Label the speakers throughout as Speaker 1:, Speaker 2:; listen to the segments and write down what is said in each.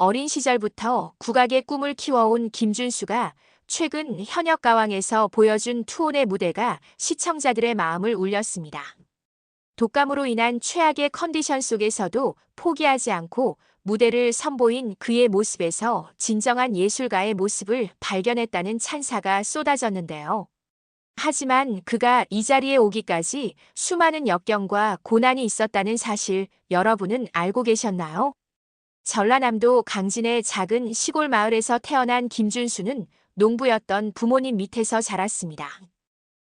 Speaker 1: 어린 시절부터 국악의 꿈을 키워온 김준수가 최근 현역가왕에서 보여준 투혼의 무대가 시청자들의 마음을 울렸습니다. 독감으로 인한 최악의 컨디션 속에서도 포기하지 않고 무대를 선보인 그의 모습에서 진정한 예술가의 모습을 발견했다는 찬사가 쏟아졌는데요. 하지만 그가 이 자리에 오기까지 수많은 역경과 고난이 있었다는 사실 여러분은 알고 계셨나요? 전라남도 강진의 작은 시골 마을에서 태어난 김준수는 농부였던 부모님 밑에서 자랐습니다.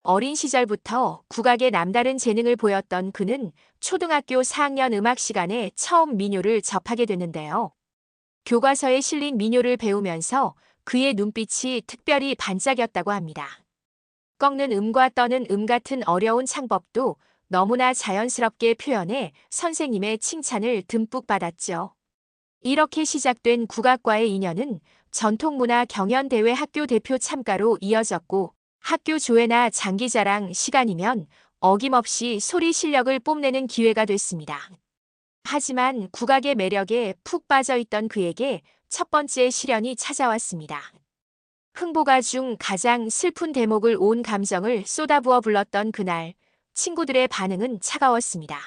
Speaker 1: 어린 시절부터 국악에 남다른 재능을 보였던 그는 초등학교 4학년 음악 시간에 처음 민요를 접하게 되는데요. 교과서에 실린 민요를 배우면서 그의 눈빛이 특별히 반짝였다고 합니다. 꺾는 음과 떠는 음 같은 어려운 창법도 너무나 자연스럽게 표현해 선생님의 칭찬을 듬뿍 받았죠. 이렇게 시작된 국악과의 인연은 전통문화 경연대회 학교 대표 참가로 이어졌고 학교 조회나 장기자랑 시간이면 어김없이 소리 실력을 뽐내는 기회가 됐습니다. 하지만 국악의 매력에 푹 빠져있던 그에게 첫 번째 시련이 찾아왔습니다. 흥보가 중 가장 슬픈 대목을 온 감정을 쏟아부어 불렀던 그날, 친구들의 반응은 차가웠습니다.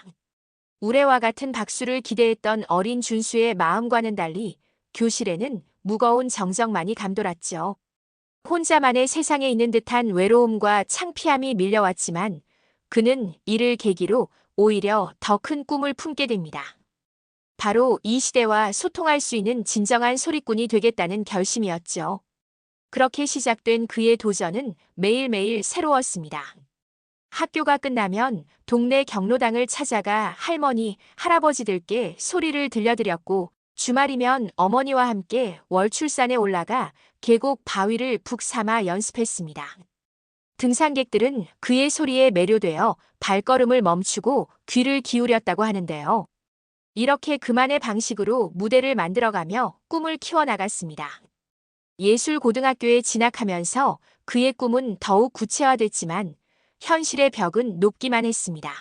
Speaker 1: 우레와 같은 박수를 기대했던 어린 준수의 마음과는 달리 교실에는 무거운 정적만이 감돌았죠. 혼자만의 세상에 있는 듯한 외로움과 창피함이 밀려왔지만 그는 이를 계기로 오히려 더 큰 꿈을 품게 됩니다. 바로 이 시대와 소통할 수 있는 진정한 소리꾼이 되겠다는 결심이었죠. 그렇게 시작된 그의 도전은 매일매일 새로웠습니다. 학교가 끝나면 동네 경로당을 찾아가 할머니, 할아버지들께 소리를 들려드렸고 주말이면 어머니와 함께 월출산에 올라가 계곡 바위를 북 삼아 연습했습니다. 등산객들은 그의 소리에 매료되어 발걸음을 멈추고 귀를 기울였다고 하는데요. 이렇게 그만의 방식으로 무대를 만들어가며 꿈을 키워나갔습니다. 예술고등학교에 진학하면서 그의 꿈은 더욱 구체화됐지만 현실의 벽은 높기만 했습니다.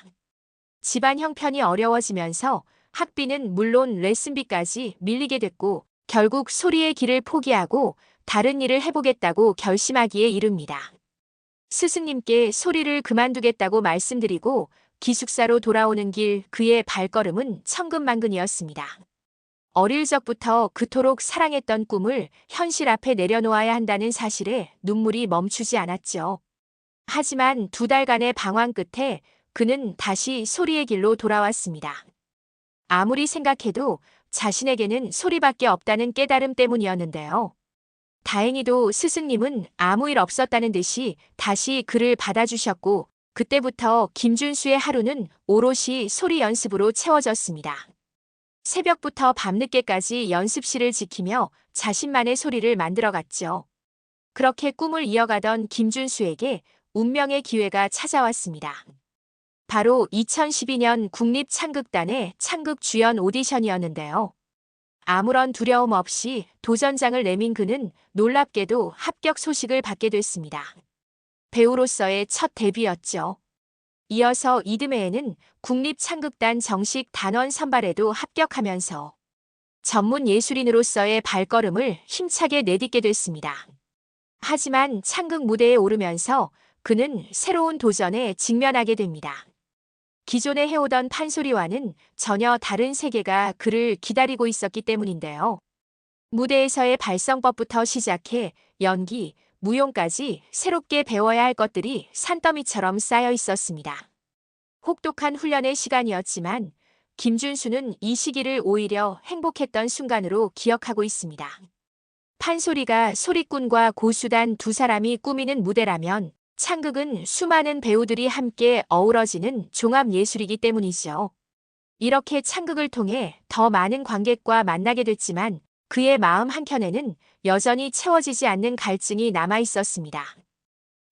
Speaker 1: 집안 형편이 어려워지면서 학비는 물론 레슨비까지 밀리게 됐고 결국 소리의 길을 포기하고 다른 일을 해보겠다고 결심하기에 이릅니다. 스승님께 소리를 그만두겠다고 말씀드리고 기숙사로 돌아오는 길 그의 발걸음은 천근만근이었습니다. 어릴 적부터 그토록 사랑했던 꿈을 현실 앞에 내려놓아야 한다는 사실에 눈물이 멈추지 않았죠. 하지만 2달간의 방황 끝에 그는 다시 소리의 길로 돌아왔습니다. 아무리 생각해도 자신에게는 소리밖에 없다는 깨달음 때문이었는데요. 다행히도 스승님은 아무 일 없었다는 듯이 다시 그를 받아주셨고 그때부터 김준수의 하루는 오롯이 소리 연습으로 채워졌습니다. 새벽부터 밤늦게까지 연습실을 지키며 자신만의 소리를 만들어갔죠. 그렇게 꿈을 이어가던 김준수에게 운명의 기회가 찾아왔습니다. 바로 2012년 국립창극단의 창극 주연 오디션이었는데요. 아무런 두려움 없이 도전장을 내민 그는 놀랍게도 합격 소식을 받게 됐습니다. 배우로서의 첫 데뷔였죠. 이어서 이듬해에는 국립창극단 정식 단원 선발에도 합격하면서 전문 예술인으로서의 발걸음을 힘차게 내딛게 됐습니다. 하지만 창극 무대에 오르면서 그는 새로운 도전에 직면하게 됩니다. 기존에 해오던 판소리와는 전혀 다른 세계가 그를 기다리고 있었기 때문인데요. 무대에서의 발성법부터 시작해 연기, 무용까지 새롭게 배워야 할 것들이 산더미처럼 쌓여 있었습니다. 혹독한 훈련의 시간이었지만 김준수는 이 시기를 오히려 행복했던 순간으로 기억하고 있습니다. 판소리가 소리꾼과 고수단 2사람이 꾸미는 무대라면 창극은 수많은 배우들이 함께 어우러지는 종합예술이기 때문이죠. 이렇게 창극을 통해 더 많은 관객과 만나게 됐지만 그의 마음 한켠에는 여전히 채워지지 않는 갈증이 남아 있었습니다.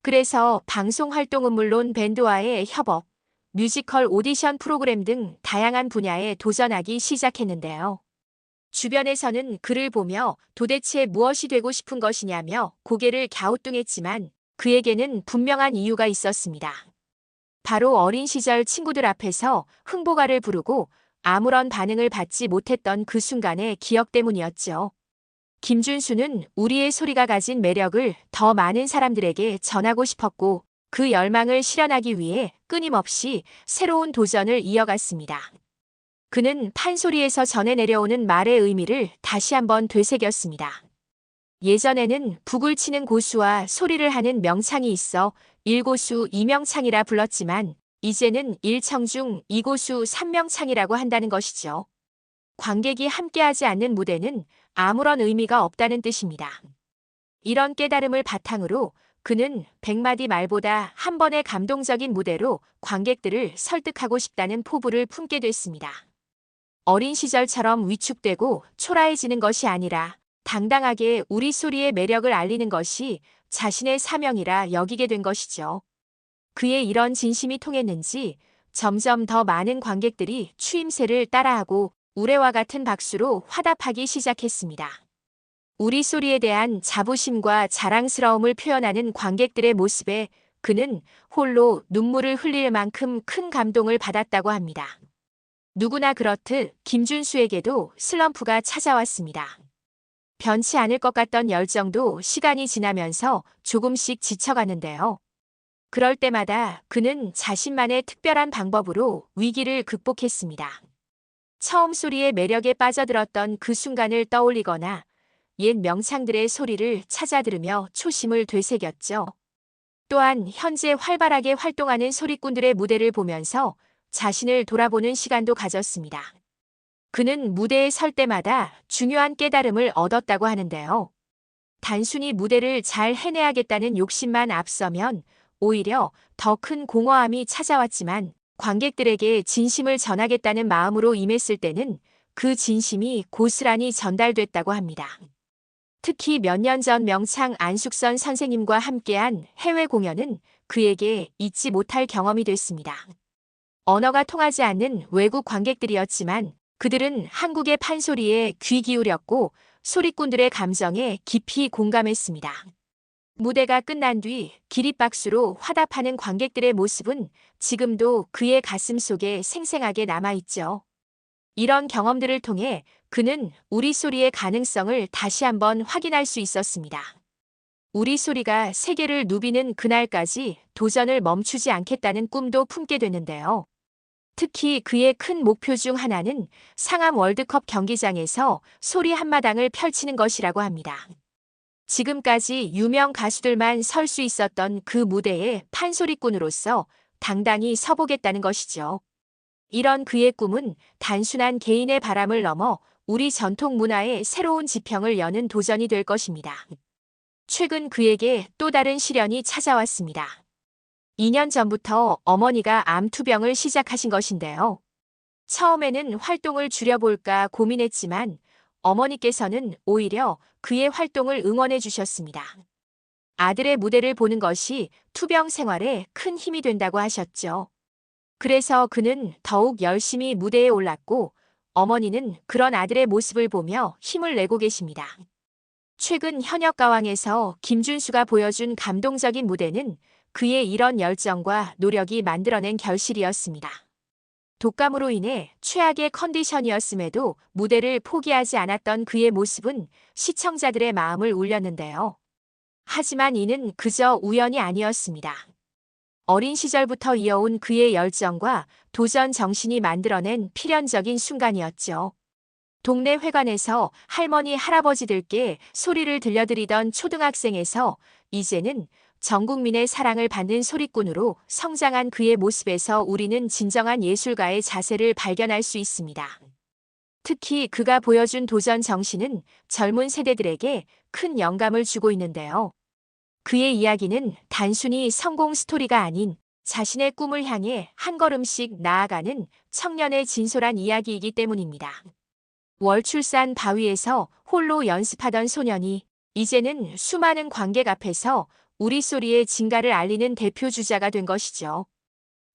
Speaker 1: 그래서 방송 활동은 물론 밴드와의 협업, 뮤지컬 오디션 프로그램 등 다양한 분야에 도전하기 시작했는데요. 주변에서는 그를 보며 도대체 무엇이 되고 싶은 것이냐며 고개를 갸우뚱했지만 그에게는 분명한 이유가 있었습니다. 바로 어린 시절 친구들 앞에서 흥보가를 부르고 아무런 반응을 받지 못했던 그 순간의 기억 때문이었죠. 김준수는 우리의 소리가 가진 매력을 더 많은 사람들에게 전하고 싶었고 그 열망을 실현하기 위해 끊임없이 새로운 도전을 이어갔습니다. 그는 판소리에서 전해 내려오는 말의 의미를 다시 한번 되새겼습니다. 예전에는 북을 치는 고수와 소리를 하는 명창이 있어 일고수 이명창이라 불렀지만 이제는 일청중 이고수 삼명창이라고 한다는 것이죠. 관객이 함께하지 않는 무대는 아무런 의미가 없다는 뜻입니다. 이런 깨달음을 바탕으로 그는 100마디 말보다 한 번의 감동적인 무대로 관객들을 설득하고 싶다는 포부를 품게 됐습니다. 어린 시절처럼 위축되고 초라해지는 것이 아니라 당당하게 우리 소리의 매력을 알리는 것이 자신의 사명이라 여기게 된 것이죠. 그의 이런 진심이 통했는지 점점 더 많은 관객들이 추임새를 따라하고 우레와 같은 박수로 화답하기 시작했습니다. 우리 소리에 대한 자부심과 자랑스러움을 표현하는 관객들의 모습에 그는 홀로 눈물을 흘릴 만큼 큰 감동을 받았다고 합니다. 누구나 그렇듯 김준수에게도 슬럼프가 찾아왔습니다. 변치 않을 것 같던 열정도 시간이 지나면서 조금씩 지쳐가는데요. 그럴 때마다 그는 자신만의 특별한 방법으로 위기를 극복했습니다. 처음 소리의 매력에 빠져들었던 그 순간을 떠올리거나 옛 명창들의 소리를 찾아 들으며 초심을 되새겼죠. 또한 현재 활발하게 활동하는 소리꾼들의 무대를 보면서 자신을 돌아보는 시간도 가졌습니다. 그는 무대에 설 때마다 중요한 깨달음을 얻었다고 하는데요. 단순히 무대를 잘 해내야겠다는 욕심만 앞서면 오히려 더 큰 공허함이 찾아왔지만 관객들에게 진심을 전하겠다는 마음으로 임했을 때는 그 진심이 고스란히 전달됐다고 합니다. 특히 몇 년 전 명창 안숙선 선생님과 함께한 해외 공연은 그에게 잊지 못할 경험이 됐습니다. 언어가 통하지 않는 외국 관객들이었지만 그들은 한국의 판소리에 귀 기울였고 소리꾼들의 감정에 깊이 공감했습니다. 무대가 끝난 뒤 기립박수로 화답하는 관객들의 모습은 지금도 그의 가슴 속에 생생하게 남아있죠. 이런 경험들을 통해 그는 우리 소리의 가능성을 다시 한번 확인할 수 있었습니다. 우리 소리가 세계를 누비는 그날까지 도전을 멈추지 않겠다는 꿈도 품게 되는데요. 특히 그의 큰 목표 중 하나는 상암 월드컵 경기장에서 소리 한마당을 펼치는 것이라고 합니다. 지금까지 유명 가수들만 설 수 있었던 그 무대에 판소리꾼으로서 당당히 서보겠다는 것이죠. 이런 그의 꿈은 단순한 개인의 바람을 넘어 우리 전통 문화의 새로운 지평을 여는 도전이 될 것입니다. 최근 그에게 또 다른 시련이 찾아왔습니다. 2년 전부터 어머니가 암투병을 시작하신 것인데요. 처음에는 활동을 줄여볼까 고민했지만 어머니께서는 오히려 그의 활동을 응원해 주셨습니다. 아들의 무대를 보는 것이 투병 생활에 큰 힘이 된다고 하셨죠. 그래서 그는 더욱 열심히 무대에 올랐고 어머니는 그런 아들의 모습을 보며 힘을 내고 계십니다. 최근 현역가왕에서 김준수가 보여준 감동적인 무대는 그의 이런 열정과 노력이 만들어낸 결실이었습니다. 독감으로 인해 최악의 컨디션이었음에도 무대를 포기하지 않았던 그의 모습은 시청자들의 마음을 울렸는데요. 하지만 이는 그저 우연이 아니었습니다. 어린 시절부터 이어온 그의 열정과 도전 정신이 만들어낸 필연적인 순간이었죠. 동네 회관에서 할머니, 할아버지들께 소리를 들려드리던 초등학생에서 이제는 전 국민의 사랑을 받는 소리꾼으로 성장한 그의 모습에서 우리는 진정한 예술가의 자세를 발견할 수 있습니다. 특히 그가 보여준 도전 정신은 젊은 세대들에게 큰 영감을 주고 있는데요. 그의 이야기는 단순히 성공 스토리가 아닌 자신의 꿈을 향해 한 걸음씩 나아가는 청년의 진솔한 이야기이기 때문입니다. 월출산 바위에서 홀로 연습하던 소년이 이제는 수많은 관객 앞에서 우리 소리의 진가를 알리는 대표 주자가 된 것이죠.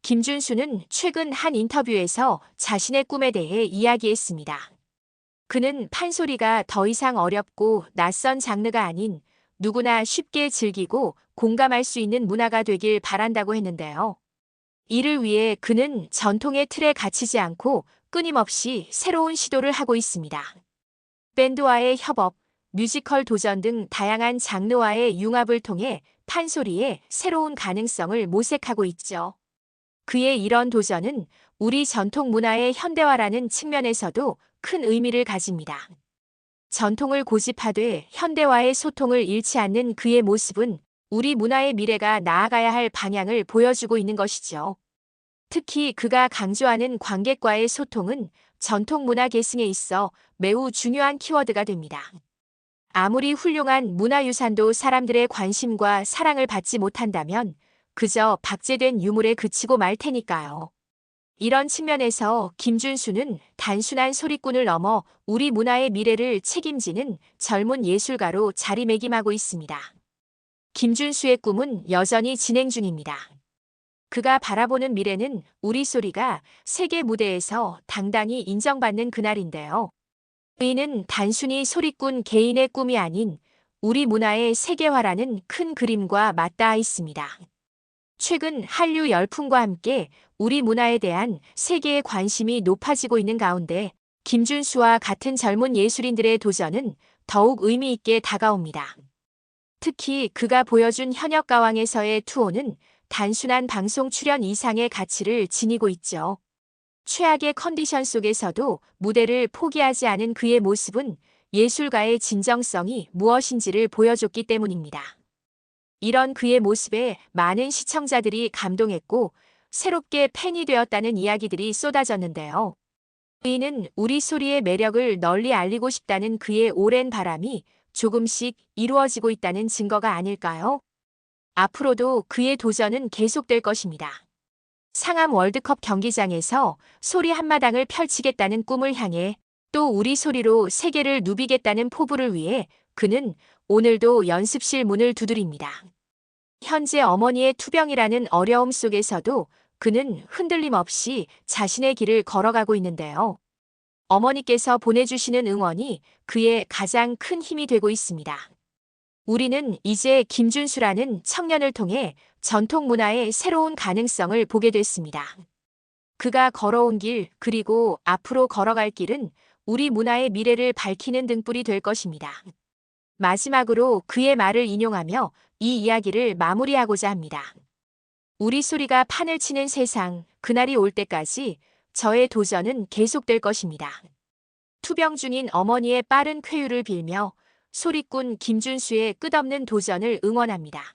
Speaker 1: 김준수는 최근 한 인터뷰에서 자신의 꿈에 대해 이야기했습니다. 그는 판소리가 더 이상 어렵고 낯선 장르가 아닌 누구나 쉽게 즐기고 공감할 수 있는 문화가 되길 바란다고 했는데요. 이를 위해 그는 전통의 틀에 갇히지 않고 끊임없이 새로운 시도를 하고 있습니다. 밴드와의 협업, 뮤지컬 도전 등 다양한 장르와의 융합을 통해 판소리의 새로운 가능성을 모색하고 있죠. 그의 이런 도전은 우리 전통 문화의 현대화라는 측면에서도 큰 의미를 가집니다. 전통을 고집하되 현대화의 소통을 잃지 않는 그의 모습은 우리 문화의 미래가 나아가야 할 방향을 보여주고 있는 것이죠. 특히 그가 강조하는 관객과의 소통은 전통 문화 계승에 있어 매우 중요한 키워드가 됩니다. 아무리 훌륭한 문화유산도 사람들의 관심과 사랑을 받지 못한다면 그저 박제된 유물에 그치고 말 테니까요. 이런 측면에서 김준수는 단순한 소리꾼을 넘어 우리 문화의 미래를 책임지는 젊은 예술가로 자리매김하고 있습니다. 김준수의 꿈은 여전히 진행 중입니다. 그가 바라보는 미래는 우리 소리가 세계 무대에서 당당히 인정받는 그날인데요. 이는 단순히 소리꾼 개인의 꿈이 아닌 우리 문화의 세계화라는 큰 그림과 맞닿아 있습니다. 최근 한류 열풍과 함께 우리 문화에 대한 세계의 관심이 높아지고 있는 가운데 김준수와 같은 젊은 예술인들의 도전은 더욱 의미 있게 다가옵니다. 특히 그가 보여준 현역가왕에서의 투혼은 단순한 방송 출연 이상의 가치를 지니고 있죠. 최악의 컨디션 속에서도 무대를 포기하지 않은 그의 모습은 예술가의 진정성이 무엇인지를 보여줬기 때문입니다. 이런 그의 모습에 많은 시청자들이 감동했고 새롭게 팬이 되었다는 이야기들이 쏟아졌는데요. 이는 우리 소리의 매력을 널리 알리고 싶다는 그의 오랜 바람이 조금씩 이루어지고 있다는 증거가 아닐까요? 앞으로도 그의 도전은 계속될 것입니다. 상암 월드컵 경기장에서 소리 한마당을 펼치겠다는 꿈을 향해 또 우리 소리로 세계를 누비겠다는 포부를 위해 그는 오늘도 연습실 문을 두드립니다. 현재 어머니의 투병이라는 어려움 속에서도 그는 흔들림 없이 자신의 길을 걸어가고 있는데요. 어머니께서 보내주시는 응원이 그의 가장 큰 힘이 되고 있습니다. 우리는 이제 김준수라는 청년을 통해 전통 문화의 새로운 가능성을 보게 됐습니다. 그가 걸어온 길, 그리고 앞으로 걸어갈 길은 우리 문화의 미래를 밝히는 등불이 될 것입니다. 마지막으로 그의 말을 인용하며 이 이야기를 마무리하고자 합니다. 우리 소리가 판을 치는 세상, 그날이 올 때까지 저의 도전은 계속될 것입니다. 투병 중인 어머니의 빠른 쾌유를 빌며 소리꾼 김준수의 끝없는 도전을 응원합니다.